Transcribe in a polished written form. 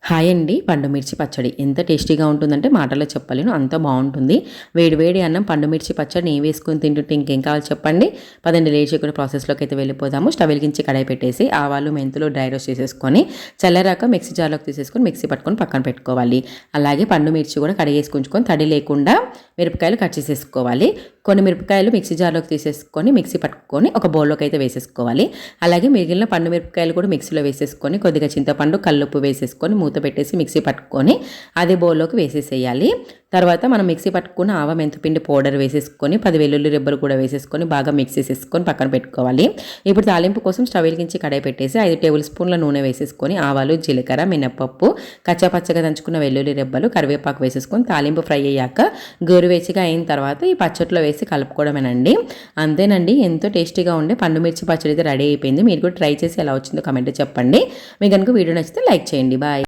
Hi అండి. పండు మిర్చి పచ్చడి ఎంత టేస్టీగా ఉంటుందంటే మాటల్లో చెప్పలేను, అంత బాగుంటుంది. వేడి వేడి అన్నం పండు మిర్చి పచ్చడి నెయ్యి వేసుకొని తింటుంటే ఇంకేం కావాలి చెప్పండి. పదండి లేచి కూడా ప్రాసెస్లోకి అయితే వెళ్ళిపోదాము. స్టవ్ వెలిగించి కడాయి పెట్టేసి ఆవాలు మెంతులు డ్రై రోస్ట్ చేసేసుకొని చల్లారాక మిక్సీ జార్లోకి తీసేసుకొని మిక్సీ పట్టుకొని పక్కన పెట్టుకోవాలి. అలాగే పండు మిర్చి కూడా కడిగేసుకుంచుకొని తడి లేకుండా మిరపకాయలు కట్ చేసేసుకోవాలి. కొన్ని మిరపకాయలు మిక్సీ జార్లోకి తీసేసుకొని మిక్సీ పట్టుకొని ఒక బౌల్లోకి అయితే వేసేసుకోవాలి. అలాగే మిగిలిన పండు మిరపకాయలు కూడా మిక్సీలో వేసేసుకొని కొద్దిగా చింతపండు కల్లుప్పు వేసేసుకొని మూత పెట్టేసి మిక్సీ పట్టుకొని అదే బౌల్లోకి వేసేసేయాలి. తర్వాత మనం మిక్సీ పట్టుకున్న ఆవ మెంతిపిండి పౌడర్ వేసేసుకొని 10 వెల్లుల్లి రెబ్బలు కూడా వేసేసుకొని బాగా మిక్స్ చేసేసుకొని పక్కన పెట్టుకోవాలి. ఇప్పుడు తాలింపు కోసం స్టవ్ వెలిగించి కడాయి పెట్టేసి 5 టేబుల్ స్పూన్ల నూనె వేసేసుకొని ఆవాలు జీలకర్ర మినపప్పు కచ్చాపచ్చగా దంచుకున్న వెల్లుల్లి రెబ్బలు కరివేపాకు వేసేసుకొని తాలింపు ఫ్రై అయ్యాక గోరువెచ్చగా అయిన తర్వాత ఈ పచ్చట్లో వేసి కలుపుకోవడమేనండి. అంతేనండి, ఎంతో టేస్టీగా ఉండే పండు మిర్చి పచ్చడి అయితే రెడీ అయిపోయింది. మీరు కూడా ట్రై చేసి ఎలా వచ్చిందో కమెంట్ చెప్పండి. మీకు కనుక వీడియో నచ్చితే లైక్ చేయండి. బాయ్.